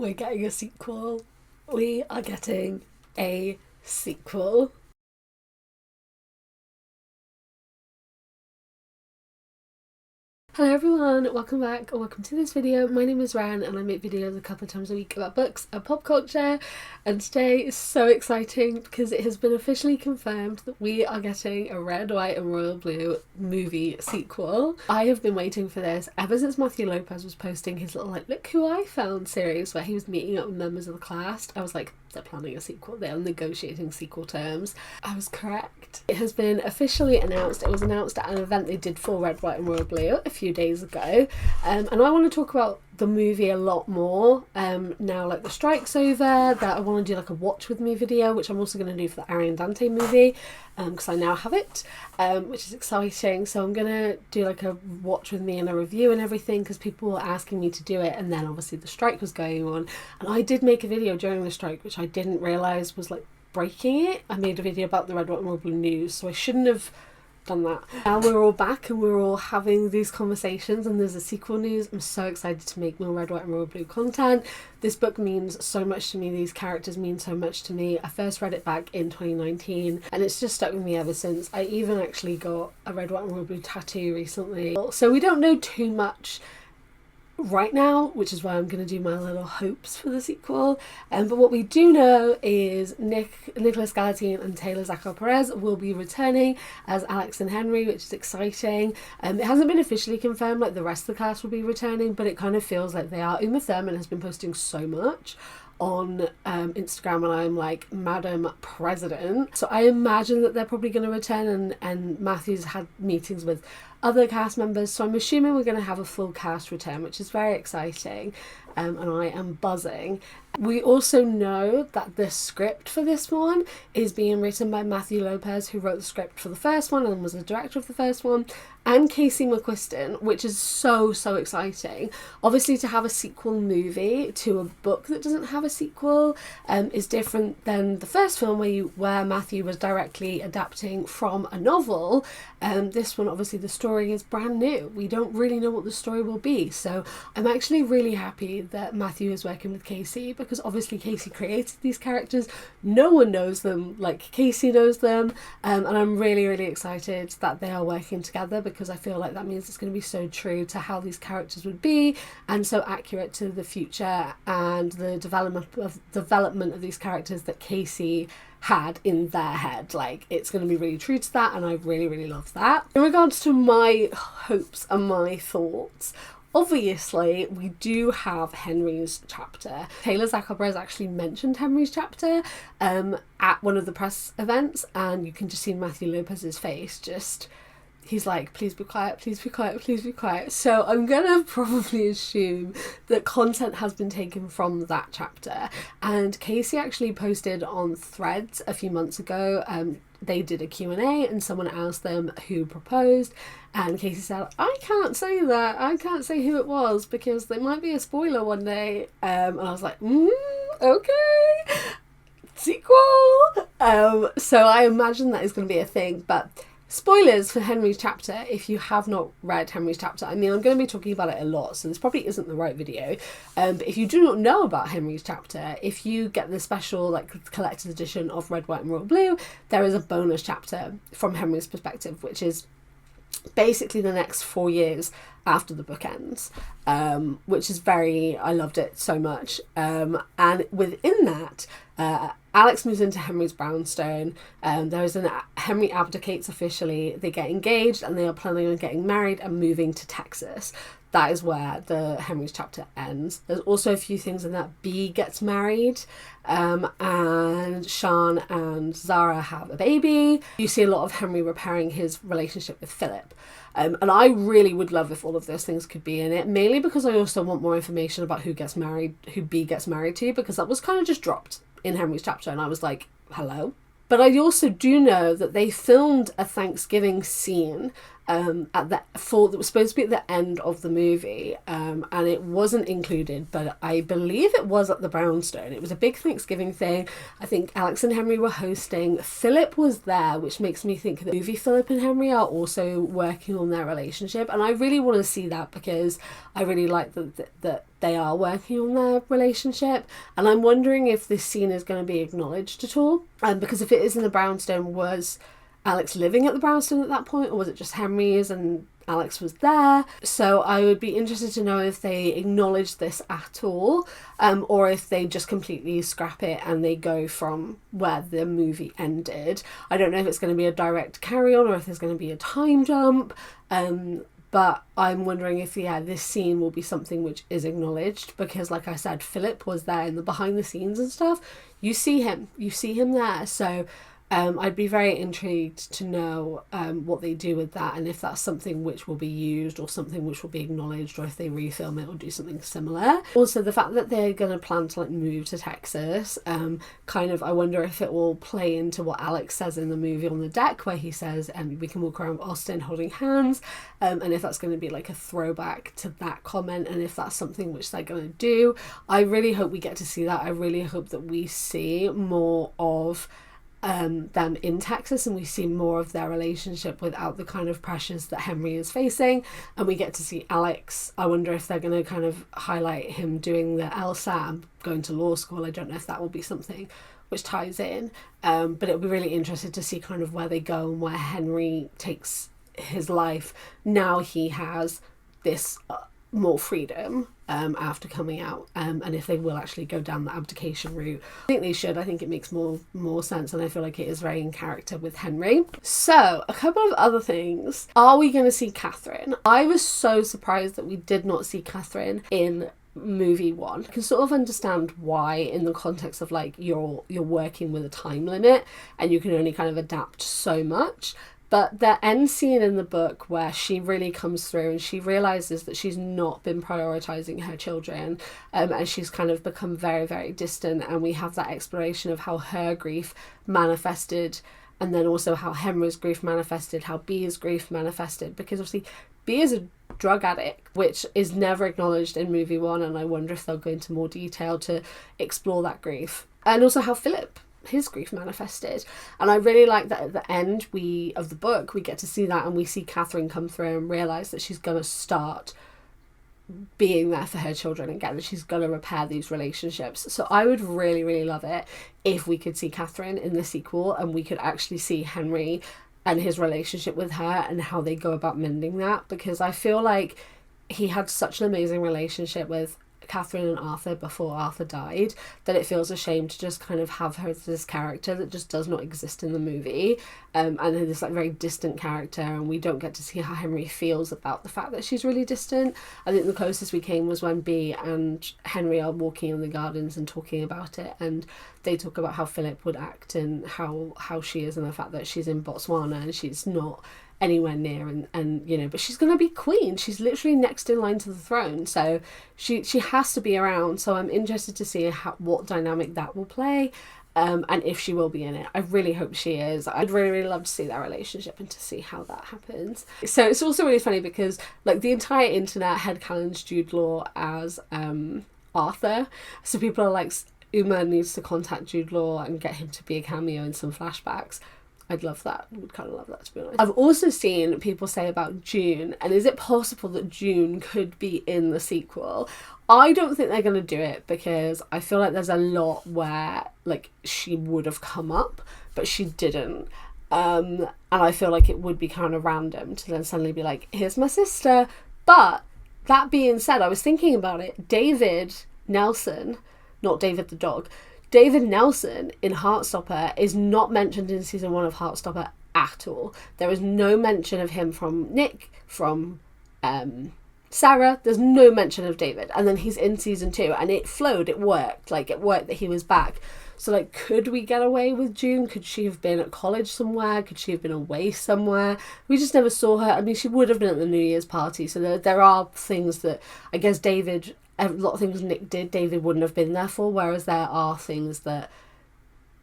We're getting a sequel. We are getting a sequel. Hello everyone, welcome back or welcome to this video. My name is Ran and I make videos a couple of times a week about books and pop culture, and today is so exciting because it has been officially confirmed that we are getting a Red, White and Royal Blue movie sequel. I have been waiting for this ever since Matthew Lopez was posting his little look who I found series where he was meeting up with members of the cast. I was like, they're planning a sequel, they're negotiating sequel terms. I was correct. It has been officially announced. It was announced at an event they did for Red, White and Royal Blue a few days ago, and I want to talk about the movie a lot more now like the strike's over, that I want to do like a watch with me video, which I'm also going to do for the Arian Dante movie because I now have it, which is exciting. So I'm going to do like a watch with me and a review and everything because people were asking me to do it, and then obviously the strike was going on and I did make a video during the strike which I didn't realise was like breaking it. I made a video about the Red, White and Royal Blue news, so I shouldn't have done that. Now we're all back and we're all having these conversations and there's a sequel news. I'm so excited to make more Red, White and Royal Blue content. This book means so much to me, these characters mean so much to me. I first read it back in 2019 and it's just stuck with me ever since. I even actually got a Red, White and Royal Blue tattoo recently. So we don't know too much right now, which is why I'm going to do my little hopes for the sequel, but what we do know is Nicholas Galatine and Taylor Zakhar-Perez will be returning as Alex and Henry, which is exciting. It hasn't been officially confirmed like the rest of the cast will be returning, but it kind of feels like they are. Uma Thurman has been posting so much on Instagram and I'm like, Madam President, so I imagine that they're probably going to return, and Matthew's had meetings with other cast members, so I'm assuming we're going to have a full cast return, which is very exciting, and I am buzzing. We also know that the script for this one is being written by Matthew Lopez, who wrote the script for the first one and was the director of the first one, and Casey McQuiston, which is so exciting. Obviously, to have a sequel movie to a book that doesn't have a sequel is different than the first film where Matthew was directly adapting from a novel. This one, obviously, the story is brand new. We don't really know what the story will be, so I'm actually really happy that Matthew is working with Casey, because obviously Casey created these characters. No one knows them like Casey knows them, and I'm really excited that they are working together, because I feel like that means it's going to be so true to how these characters would be and so accurate to the future and the development of these characters that Casey had in their head. Like, it's going to be really true to that, and I really love that. In regards to my hopes and my thoughts, obviously, we do have Henry's chapter. Taylor Zakhar-Perez actually mentioned Henry's chapter at one of the press events, and you can just see Matthew Lopez's face. He's like, please be quiet, please be quiet, please be quiet. So I'm gonna probably assume that content has been taken from that chapter. And Casey actually posted on Threads a few months ago, they did a Q&A and someone asked them who proposed, and Casey said, I can't say that, I can't say who it was because there might be a spoiler one day, and I was like, okay, sequel. So I imagine that is going to be a thing, but spoilers for Henry's chapter, if you have not read Henry's chapter. I mean, I'm going to be talking about it a lot, so this probably isn't the right video. But if you do not know about Henry's chapter, if you get the special like collector's edition of Red, White and Royal Blue, there is a bonus chapter from Henry's perspective, which is basically the next 4 years after the book ends, which is I loved it so much. And within that, Alex moves into Henry's brownstone. Henry abdicates officially. They get engaged and they are planning on getting married and moving to Texas. That is where the Henry's chapter ends. There's also a few things in that. Bea gets married, and Sean and Zara have a baby. You see a lot of Henry repairing his relationship with Philip. And I really would love if all of those things could be in it, mainly because I also want more information about who Bea gets married to, because that was kind of just dropped in Henry's chapter and I was like, hello? But I also do know that they filmed a Thanksgiving scene that was supposed to be at the end of the movie, and it wasn't included, but I believe it was at the Brownstone. It was a big Thanksgiving thing. I think Alex and Henry were hosting. Philip was there, which makes me think the movie Philip and Henry are also working on their relationship, and I really want to see that because I really like that they are working on their relationship, and I'm wondering if this scene is going to be acknowledged at all, because if it is in the Brownstone, was Alex living at the Brownstone at that point, or was it just Henry's and Alex was there? So I would be interested to know if they acknowledge this at all, or if they just completely scrap it and they go from where the movie ended. I don't know if it's going to be a direct carry-on or if there's going to be a time jump, but I'm wondering if, this scene will be something which is acknowledged, because like I said, Philip was there in the behind the scenes and stuff. You see him there, so I'd be very intrigued to know what they do with that, and if that's something which will be used or something which will be acknowledged, or if they refilm it or do something similar. Also, the fact that they're going to plan to move to Texas, I wonder if it will play into what Alex says in the movie on the deck, where he says, we can walk around Austin holding hands, and if that's going to be a throwback to that comment, and if that's something which they're going to do. I really hope we get to see that. I really hope that we see more of them in Texas, and we see more of their relationship without the kind of pressures that Henry is facing, and we get to see Alex. I wonder if they're going to kind of highlight him doing the LSAT, going to law school. I don't know if that will be something which ties in, but it'll be really interesting to see kind of where they go and where Henry takes his life now he has this more freedom after coming out, and if they will actually go down the abdication route. I think they should. I think it makes more sense, and I feel like it is very in character with Henry. So a couple of other things. Are we going to see Catherine? I was so surprised that we did not see Catherine in movie one. I can sort of understand why, in the context of you're working with a time limit and you can only kind of adapt so much. But the end scene in the book where she really comes through and she realises that she's not been prioritising her children, and she's kind of become very, very distant, and we have that exploration of how her grief manifested, and then also how Henry's grief manifested, how Bea's grief manifested, because obviously Bea is a drug addict, which is never acknowledged in movie one, and I wonder if they'll go into more detail to explore that grief. And also how his grief manifested, and I really like that at the end of the book we get to see that, and we see Catherine come through and realise that she's going to start being there for her children again, and she's going to repair these relationships. So I would really, really love it if we could see Catherine in the sequel, and we could actually see Henry and his relationship with her and how they go about mending that, because I feel like he had such an amazing relationship with Catherine and Arthur before Arthur died, that it feels a shame to just kind of have her as this character that just does not exist in the movie, and this very distant character, and we don't get to see how Henry feels about the fact that she's really distant. I think the closest we came was when Bea and Henry are walking in the gardens and talking about it, and they talk about how Philip would act and how she is, and the fact that she's in Botswana and she's not anywhere near, and but she's gonna be queen. She's literally next in line to the throne, so she has to be around. So I'm interested to see what dynamic that will play, and if she will be in it. I really hope she is. I'd really, really love to see that relationship and to see how that happens. So it's also really funny because the entire internet headcanons Jude Law as Arthur, so people are like, Uma needs to contact Jude Law and get him to be a cameo in some flashbacks. I'd love that. I would kind of love that, to be honest. I've also seen people say about June, and is it possible that June could be in the sequel? I don't think they're going to do it, because I feel like there's a lot where she would have come up but she didn't, and I feel like it would be kind of random to then suddenly be like, here's my sister. But that being said, I was thinking about it. David Nelson, not David the dog, David Nelson in Heartstopper is not mentioned in season 1 of Heartstopper at all. There is no mention of him from Nick, from Sarah. There's no mention of David. And then he's in season 2 and it flowed, it worked. It worked that he was back. So could we get away with June? Could she have been at college somewhere? Could she have been away somewhere? We just never saw her. I mean, she would have been at the New Year's party. So there are things that I guess David... A lot of things Nick did, David wouldn't have been there for, whereas there are things that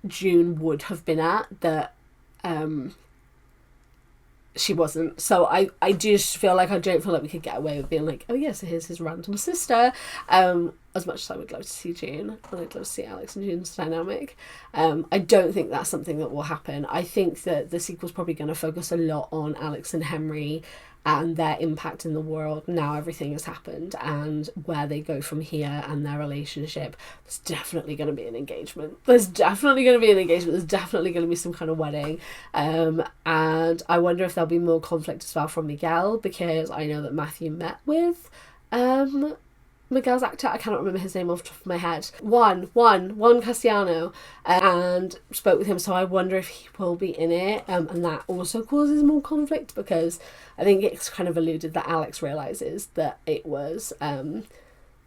June would have been at that she wasn't. So I just feel like I don't feel like we could get away with being like, oh yeah, so here's his random sister. As much as I would love to see June, and I'd love to see Alex and June's dynamic, I don't think that's something that will happen. I think that the sequel's probably going to focus a lot on Alex and Henry and their impact in the world now everything has happened, and where they go from here and their relationship. There's definitely going to be an engagement. There's definitely going to be some kind of wedding. And I wonder if there'll be more conflict as well from Miguel, because I know that Matthew met with Miguel's actor, I cannot remember his name off the top of my head, Juan Castellano, and spoke with him, so I wonder if he will be in it, and that also causes more conflict, because I think it's kind of alluded that Alex realises that it was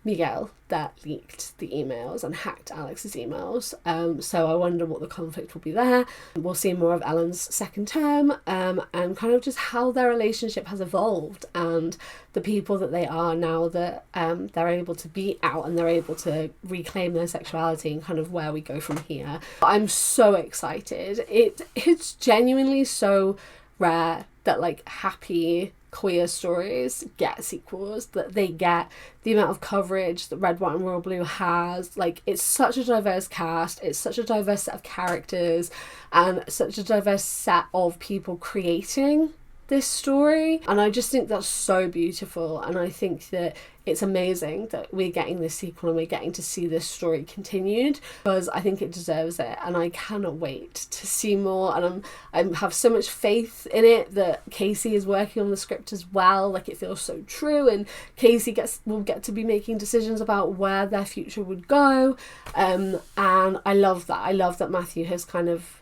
Miguel that leaked the emails and hacked Alex's emails, so I wonder what the conflict will be there. We'll see more of Ellen's second term, and kind of just how their relationship has evolved, and the people that they are now that they're able to be out and they're able to reclaim their sexuality, and kind of where we go from here. I'm so excited. It's genuinely so rare that like happy queer stories get sequels, that they get the amount of coverage that Red, White and Royal Blue has. Like, it's such a diverse cast, it's such a diverse set of characters, and such a diverse set of people creating this story, and I just think that's so beautiful. And I think that it's amazing that we're getting this sequel and we're getting to see this story continued, because I think it deserves it, and I cannot wait to see more. And I have so much faith in it that Casey is working on the script as well. Like, it feels so true, and Casey will get to be making decisions about where their future would go, and I love that Matthew has kind of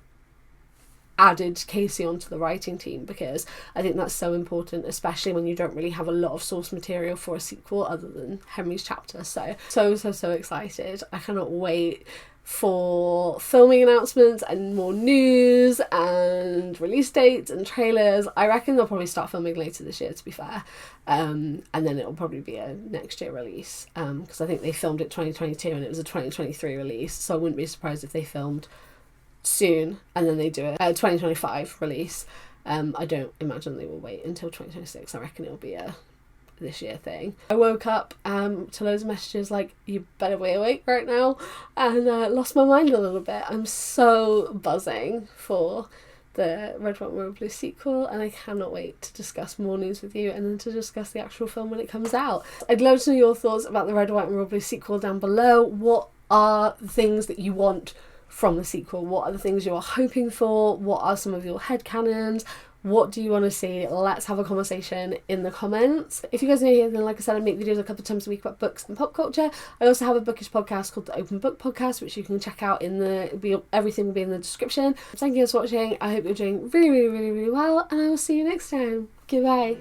added Casey onto the writing team, because I think that's so important, especially when you don't really have a lot of source material for a sequel other than Henry's chapter. So excited. I cannot wait for filming announcements and more news and release dates and trailers. I reckon they'll probably start filming later this year, to be fair, and then it'll probably be a next year release, because I think they filmed it 2022 and it was a 2023 release, so I wouldn't be surprised if they filmed soon and then they do a 2025 release. I don't imagine they will wait until 2026. I reckon it'll be a this year thing. I woke up to loads of messages like, you better be awake right now, and lost my mind a little bit. I'm so buzzing for the Red, White and Royal Blue sequel, and I cannot wait to discuss more news with you and then to discuss the actual film when it comes out. I'd love to know your thoughts about the Red, White and Royal Blue sequel down below. What are the things that you want from the sequel? What are the things you are hoping for? What are some of your headcanons? What do you want to see? Let's have a conversation in the comments. If you guys are new here, then like I said, I make videos a couple of times a week about books and pop culture. I also have a bookish podcast called the Open Book Podcast, which you can check out everything will be in the description. Thank you guys for watching. I hope you're doing really, really, really, really well, and I will see you next time. Goodbye.